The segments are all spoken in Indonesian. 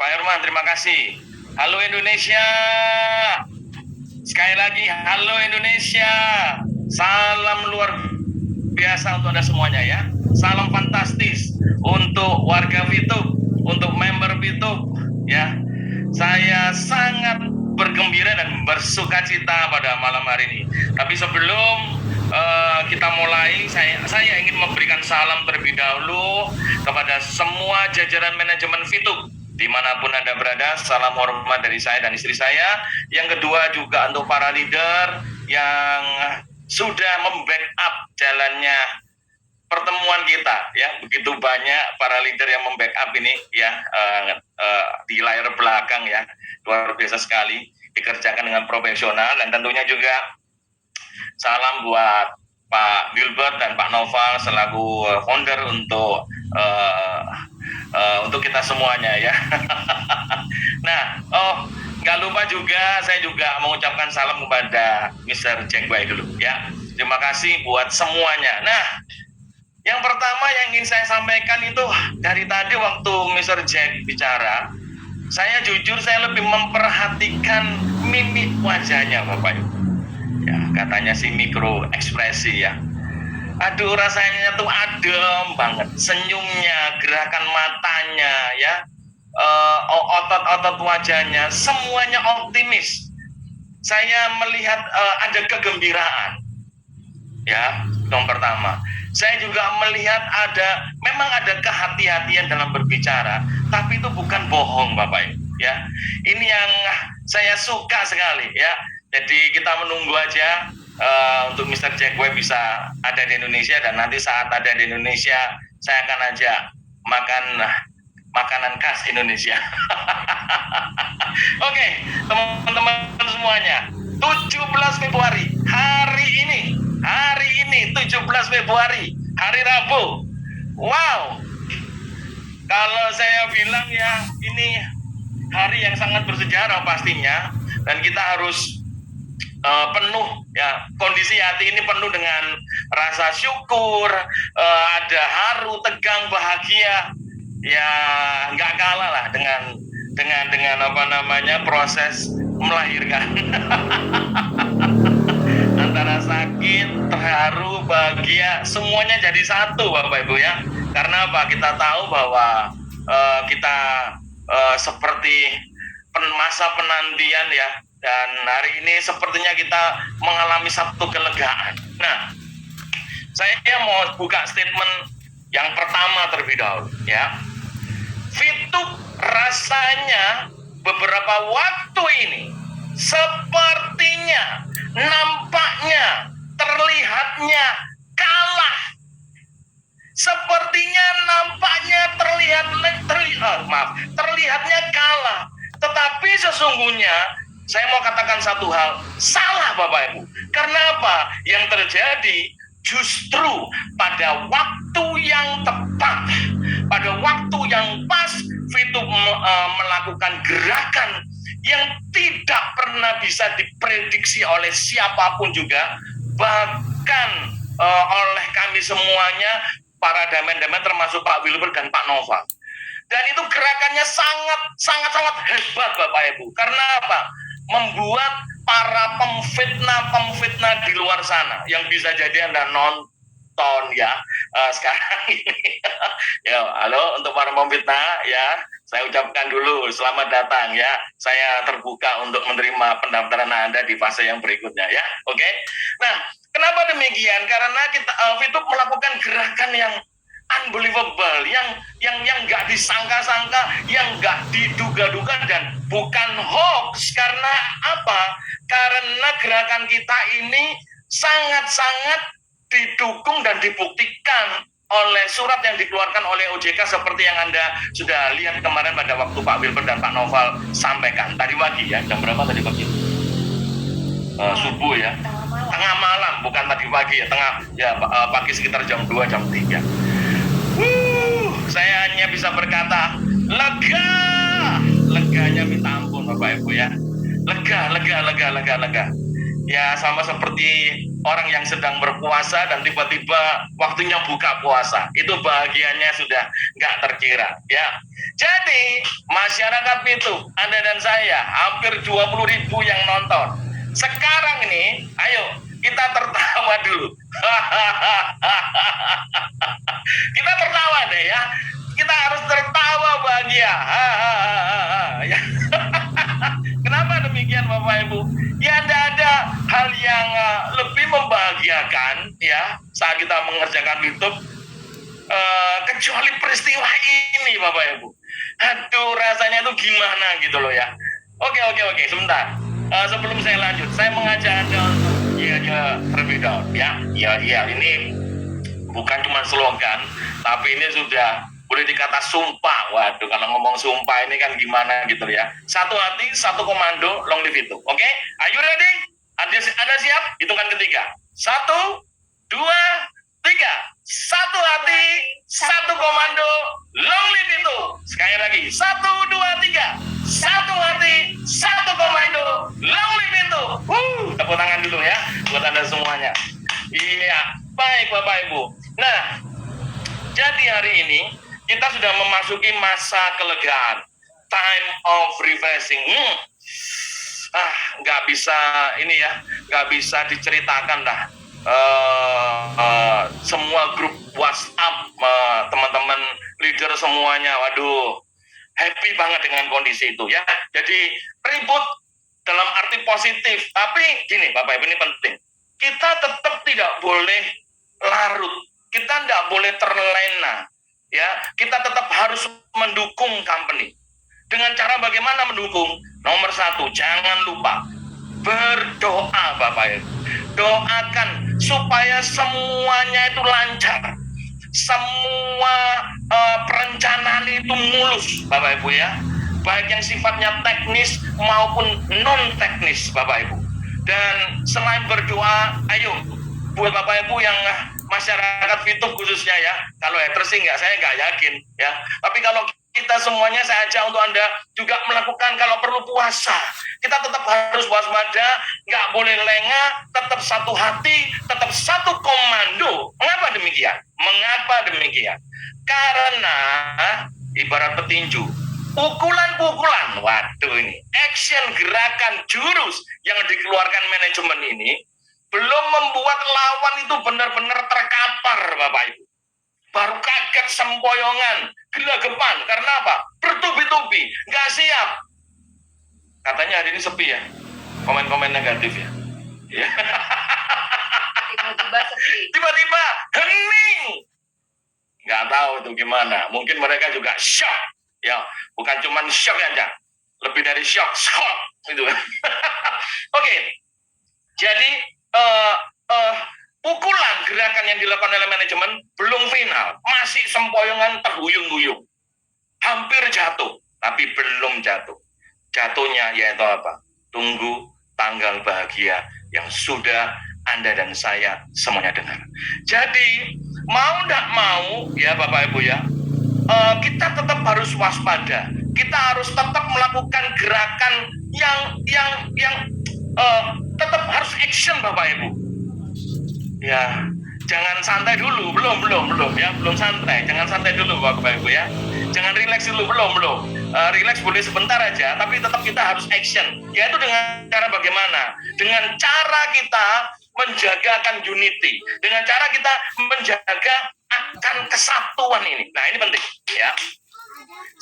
Pak Herman, terima kasih. Halo Indonesia. Sekali lagi, halo Indonesia. Salam luar biasa untuk Anda semuanya ya. Salam fantastis untuk warga Fitup, untuk member Fitup ya. Saya sangat bergembira dan bersuka cita pada malam hari ini. Tapi sebelum kita mulai, saya ingin memberikan salam terlebih dahulu kepada semua jajaran manajemen Fitup dimanapun Anda berada. Salam hormat dari saya dan istri saya. Yang kedua juga untuk para leader yang sudah membackup jalannya pertemuan kita ya. Begitu banyak para leader yang membackup ini ya, di layar belakang ya, luar biasa sekali, dikerjakan dengan profesional. Dan tentunya juga salam buat Pak Gilbert dan Pak Noval selaku founder untuk kita semuanya ya. Nah, nggak lupa juga saya juga mengucapkan salam kepada Mr. Jack White dulu ya. Terima kasih buat semuanya. Nah, yang pertama yang ingin saya sampaikan itu dari tadi waktu Mr. Jack bicara, saya jujur saya lebih memperhatikan mimik wajahnya Bapak Ibu. Ya, katanya sih mikro ekspresi ya. Aduh, rasanya tuh adem banget, senyumnya, gerakan matanya ya, otot-otot wajahnya, semuanya optimis. Saya melihat ada kegembiraan ya, yang pertama. Saya juga melihat memang ada kehati-hatian dalam berbicara, tapi itu bukan bohong Bapak Ibu ya. Ini yang saya suka sekali ya. Jadi kita menunggu aja untuk Mr. Jack White bisa ada di Indonesia, dan nanti saat ada di Indonesia saya akan ajak makan makanan khas Indonesia. Oke, teman-teman semuanya, 17 Februari hari ini 17 Februari hari Rabu. Wow, kalau saya bilang ya, ini hari yang sangat bersejarah pastinya, dan kita harus penuh ya, kondisi hati ini penuh dengan rasa syukur, ada haru, tegang, bahagia ya, nggak kalah lah dengan apa namanya, proses melahirkan. Antara sakit, terharu, bahagia, semuanya jadi satu Bapak Ibu ya. Karena apa? Kita tahu bahwa kita seperti masa penantian ya, dan hari ini sepertinya kita mengalami satu kelegaan. Nah, saya mau buka statement yang pertama terlebih dahulu ya. Fitup rasanya beberapa waktu ini sepertinya, nampaknya, terlihatnya kalah. Sepertinya, nampaknya, terlihatnya kalah. Tetapi sesungguhnya saya mau katakan satu hal, salah Bapak Ibu. Karena apa? Yang terjadi justru pada waktu yang tepat, pada waktu yang pas, Fitup melakukan gerakan yang tidak pernah bisa diprediksi oleh siapapun juga, bahkan oleh kami semuanya, para damen-damen termasuk Pak Wilbur dan Pak Noval. Dan itu gerakannya sangat hebat Bapak Ibu. Karena apa? Membuat para pemfitnah di luar sana, yang bisa jadi Anda nonton ya sekarang ini. Ya, halo untuk para pemfitnah ya, saya ucapkan dulu selamat datang ya. Saya terbuka untuk menerima pendaftaran Anda di fase yang berikutnya ya. Oke. Nah, kenapa demikian? Karena kita Fitup melakukan gerakan yang unbelievable, yang nggak disangka-sangka, yang nggak diduga-duga, dan bukan hoax. Karena apa? Karena gerakan kita ini sangat-sangat didukung dan dibuktikan oleh surat yang dikeluarkan oleh OJK, seperti yang Anda sudah lihat kemarin pada waktu Pak Wilbert dan Pak Noval sampaikan tadi pagi ya. Jam berapa tadi pagi? Subuh ya, tengah malam, bukan tadi pagi ya, pagi sekitar jam 2, jam 3. Saya hanya bisa berkata leganya minta ampun Bapak Ibu ya. Lega. Ya, sama seperti orang yang sedang berpuasa dan tiba-tiba waktunya buka puasa. Itu bahagianya sudah nggak terkira, ya. Jadi masyarakat itu, Anda dan saya, hampir 20.000 yang nonton. Sekarang ini, ayo kita tertawa dulu. Kita tertawa deh ya. Kita harus tertawa bahagia. Ya. Kenapa demikian Bapak Ibu? Ya tidak ada hal yang lebih membahagiakan ya saat kita mengerjakan YouTube kecuali peristiwa ini Bapak Ibu. Aduh rasanya itu gimana gitu loh ya. Oke, sebentar. Sebelum saya lanjut, saya mengajak Anda untuk iya terlebih dahulu ya. Iya, ini bukan cuma slogan, tapi ini sudah boleh dikata sumpah. Waduh, kalau ngomong sumpah ini kan gimana gitu ya. Satu hati, satu komando, long live itu. Oke? Are you ready? Ada siap? Hitungan ketiga. 1, 2, 3. Satu hati, satu komando, long live itu. Sekali lagi. 1, 2, 3. Satu hati, satu komando, long live itu. Tepuk tangan dulu ya buat Anda semuanya. Iya, baik Bapak Ibu. Nah, jadi hari ini kita sudah memasuki masa kelegaan, time of refreshing. Nggak bisa ini ya, nggak bisa diceritakan dah. Semua grup WhatsApp, teman-teman leader semuanya, waduh, happy banget dengan kondisi itu ya. Jadi ribut dalam arti positif, tapi gini Bapak Ibu, ini penting. Kita tetap tidak boleh larut, kita tidak boleh terlena. Ya, kita tetap harus mendukung company. Dengan cara bagaimana mendukung? Nomor 1, jangan lupa berdoa Bapak Ibu. Doakan supaya semuanya itu lancar. Semua perencanaan itu mulus Bapak Ibu ya. Baik yang sifatnya teknis maupun non teknis Bapak Ibu. Dan selain berdoa, ayo buat Bapak Ibu yang masyarakat Fituh khususnya ya, kalau haters sih saya nggak yakin ya, tapi kalau kita semuanya saya ajak untuk Anda juga melakukan kalau perlu puasa. Kita tetap harus waspada, nggak boleh lengah, tetap satu hati, tetap satu komando. Mengapa demikian? Karena ibarat petinju, pukulan-pukulan, waduh ini, action, gerakan, jurus yang dikeluarkan manajemen ini belum membuat lawan itu benar-benar terkapar Bapak Ibu. Baru kaget sempoyongan, gelagapan, karena apa? Bertubi-tubi, nggak siap. Katanya hari ini sepi ya, komen-komen negatif ya. Tiba-tiba sepi. Tiba-tiba hening. Nggak tahu itu gimana. Mungkin mereka juga shock. Ya, bukan cuma shock aja, lebih dari shock gitu. Oke, jadi pukulan gerakan yang dilakukan oleh manajemen belum final, masih sempoyongan terhuyung-huyung, hampir jatuh, tapi belum jatuh. Jatuhnya yaitu apa? Tunggu tanggal bahagia yang sudah Anda dan saya semuanya dengar. Jadi mau tidak mau ya Bapak Ibu ya, kita tetap harus waspada. Kita harus tetap melakukan gerakan yang tetap harus action Bapak Ibu. Ya, jangan santai dulu, belum ya, belum santai. Jangan santai dulu Bapak Ibu ya. Jangan relax dulu, belum. Relax boleh sebentar aja, tapi tetap kita harus action. Yaitu dengan cara bagaimana? Dengan cara kita menjagakan unity, dengan cara kita menjaga akan kesatuan ini. Nah, ini penting ya.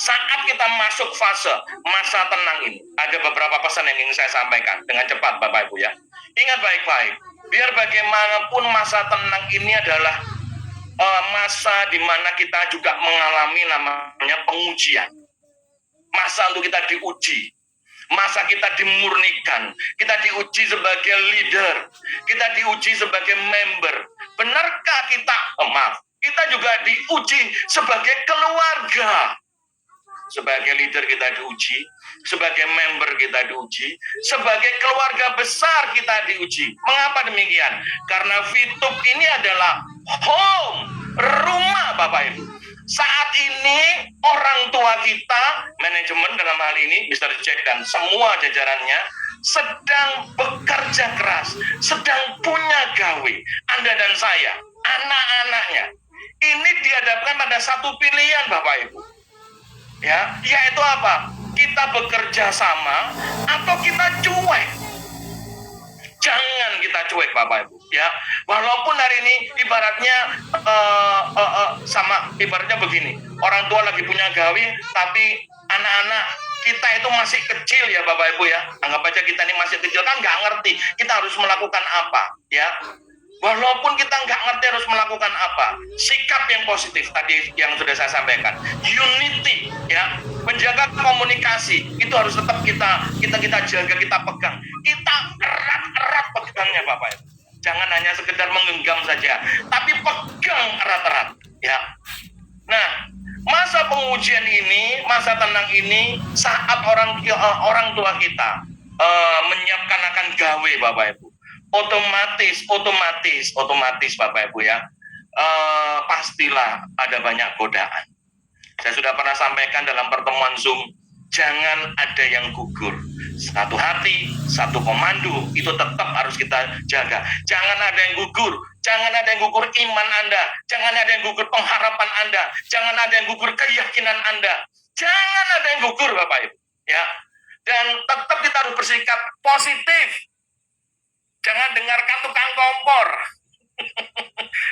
Saat kita masuk fase masa tenang ini, ada beberapa pesan yang ingin saya sampaikan dengan cepat Bapak Ibu ya. Ingat baik-baik, biar bagaimanapun masa tenang ini adalah masa di mana kita juga mengalami namanya pengujian. Masa untuk kita diuji, masa kita dimurnikan, kita diuji sebagai leader, kita diuji sebagai member. Benarkah kita, kita juga diuji sebagai keluarga. Sebagai leader kita diuji, sebagai member kita diuji, sebagai keluarga besar kita diuji. Mengapa demikian? Karena Fituh ini adalah home, rumah Bapak Ibu. Saat ini orang tua kita, manajemen dalam hal ini, Mr. Jack dan semua jajarannya, sedang bekerja keras, sedang punya gawe. Anda dan saya, anak-anaknya, ini dihadapkan pada satu pilihan Bapak Ibu. Ya, yaitu apa? Kita bekerja sama atau kita cuek. Jangan kita cuek Bapak Ibu, ya. Walaupun hari ini ibaratnya sama ibaratnya begini. Orang tua lagi punya gawe, tapi anak-anak kita itu masih kecil ya Bapak Ibu ya. Anggap aja kita ini masih kecil, kan nggak ngerti kita harus melakukan apa, ya. Walaupun kita nggak ngerti harus melakukan apa, sikap yang positif tadi yang sudah saya sampaikan, unity, ya, menjaga komunikasi itu harus tetap kita jaga, kita pegang, kita erat-erat pegangnya Bapak Ibu. Jangan hanya sekedar menggenggam saja, tapi pegang erat-erat, ya. Nah, masa pengujian ini, masa tenang ini, saat orang tua kita menyiapkan akan gawe Bapak Ibu. Otomatis Bapak Ibu ya, pastilah ada banyak godaan. Saya sudah pernah sampaikan dalam pertemuan Zoom, jangan ada yang gugur. Satu hati, satu komando, itu tetap harus kita jaga. Jangan ada yang gugur, jangan ada yang gugur iman Anda, jangan ada yang gugur pengharapan Anda, jangan ada yang gugur keyakinan Anda, jangan ada yang gugur Bapak Ibu ya. Dan tetap kita harus bersikap positif. Jangan dengarkan tukang kompor.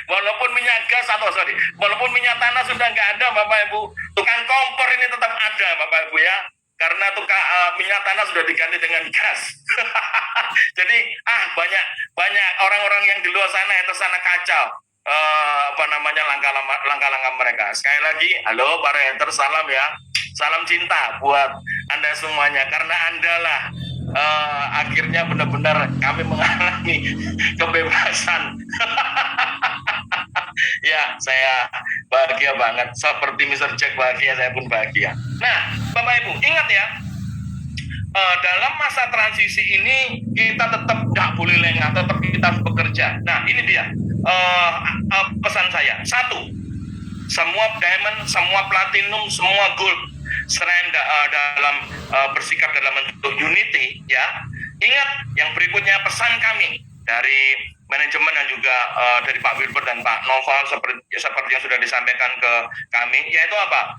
Walaupun minyak gas walaupun minyak tanah sudah nggak ada Bapak Ibu, tukang kompor ini tetap ada Bapak Ibu ya. Karena minyak tanah sudah diganti dengan gas. Jadi banyak orang-orang yang di luar sana itu sana kacau. Langkah-langkah mereka. Sekali lagi, halo para hater, salam ya. Salam cinta buat Anda semuanya, karena Anda lah akhirnya benar-benar kami mengalami kebebasan. Ya, saya bahagia banget. Seperti Mr. Jack bahagia, saya pun bahagia. Nah, Bapak Ibu, ingat ya, dalam masa transisi ini kita tetap nggak boleh lengah, tetap kita harus bekerja. Nah, ini dia pesan saya. Satu, semua diamond, semua platinum, semua gold, selain dalam bersikap dalam bentuk unity, ya. Ingat yang berikutnya pesan kami dari manajemen dan juga dari Pak Wilbert dan Pak Noval seperti yang sudah disampaikan ke kami, yaitu apa?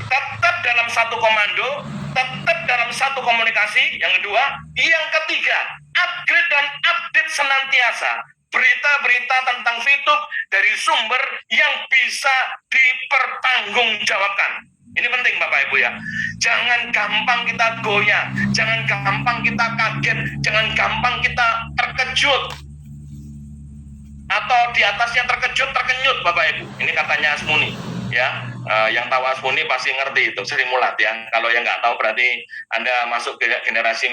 Tetap dalam satu komando, tetap dalam satu komunikasi. Yang kedua, yang ketiga, upgrade dan update senantiasa berita-berita tentang VTube dari sumber yang bisa dipertanggungjawabkan. Ini penting Bapak Ibu ya. Jangan gampang kita goyah, jangan gampang kita kaget, jangan gampang kita terkejut. Atau di atasnya terkenyut Bapak Ibu. Ini katanya Asmuni ya. Yang tahu Asmuni pasti ngerti itu, Sri Mulat ya. Kalau yang nggak tahu berarti Anda masuk ke generasi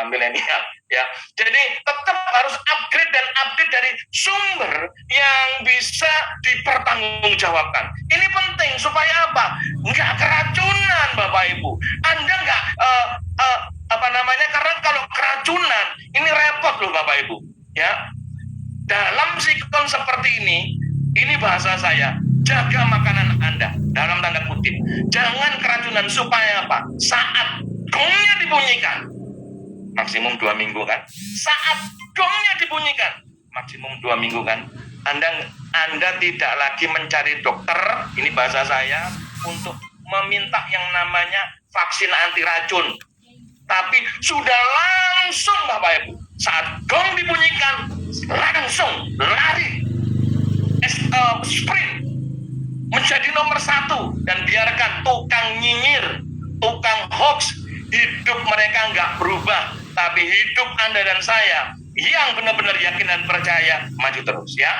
milenial ya. Jadi tetap harus upgrade dan update dari sumber yang bisa dipertanggungjawabkan. Ini penting supaya apa? Nggak keracunan Bapak Ibu. Anda nggak karena kalau keracunan ini repot loh Bapak Ibu ya. Dalam sikon seperti ini bahasa saya, jaga makanan Anda, dalam tanda kutip. Jangan keracunan supaya apa? Saat gongnya dibunyikan, maksimum 2 minggu kan? Saat gongnya dibunyikan, maksimum 2 minggu kan? Anda tidak lagi mencari dokter, ini bahasa saya, untuk meminta yang namanya vaksin anti racun. Tapi sudah langsung Bapak Ibu, saat gong dibunyikan, langsung lari, sprint menjadi nomor 1, dan biarkan tukang nyinyir, tukang hoax, hidup mereka nggak berubah, tapi hidup Anda dan saya yang benar-benar yakin dan percaya maju terus ya.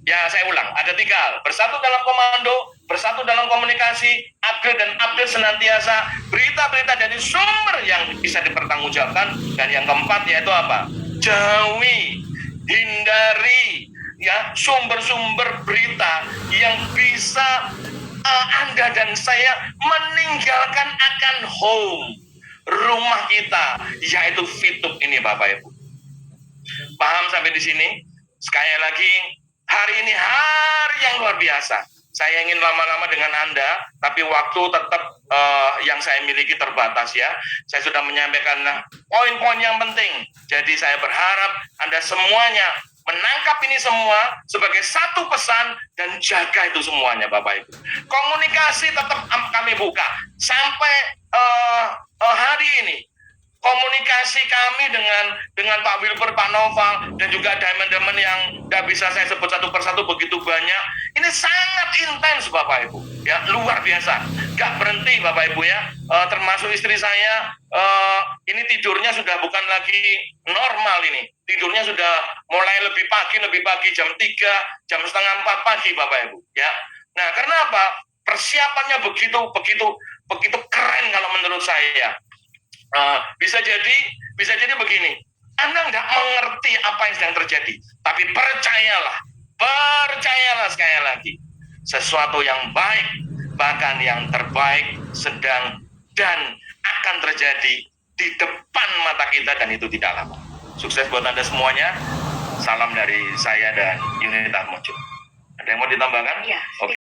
Ya, saya ulang, ada 3 hal: bersatu dalam komando, bersatu dalam komunikasi, upgrade dan update senantiasa, berita-berita dari sumber yang bisa dipertanggungjawabkan, dan yang keempat yaitu apa? Jauhi, hindari ya sumber-sumber berita yang bisa Anda dan saya meninggalkan akan home, rumah kita, yaitu VTube ini Bapak Ibu. Paham sampai di sini? Sekali lagi, hari ini hari yang luar biasa. saya ingin lama-lama dengan Anda, tapi waktu tetap yang saya miliki terbatas ya. Saya sudah menyampaikan poin-poin yang penting. Jadi saya berharap Anda semuanya menangkap ini semua sebagai satu pesan dan jaga itu semuanya, Bapak Ibu. Komunikasi tetap kami buka sampai hari ini. Komunikasi kami dengan Pak Wilber, Pak Noval, dan juga diamond-diamond yang nggak bisa saya sebut satu persatu begitu banyak. Ini sangat intens, Bapak Ibu. Ya, luar biasa. Nggak berhenti, Bapak Ibu ya. Termasuk istri saya, ini tidurnya sudah bukan lagi normal ini. Tidurnya sudah mulai lebih pagi jam 3, jam setengah 4 pagi, Bapak Ibu. Ya. Nah, karena apa? Persiapannya begitu keren kalau menurut saya. Bisa jadi begini, Anda nggak mengerti apa yang sedang terjadi, tapi percayalah sekali lagi, sesuatu yang baik, bahkan yang terbaik sedang dan akan terjadi di depan mata kita, dan itu tidak lama. Sukses buat Anda semuanya. Salam dari saya dan Unit Atmojo. Ada yang mau ditambahkan? Iya. Oke.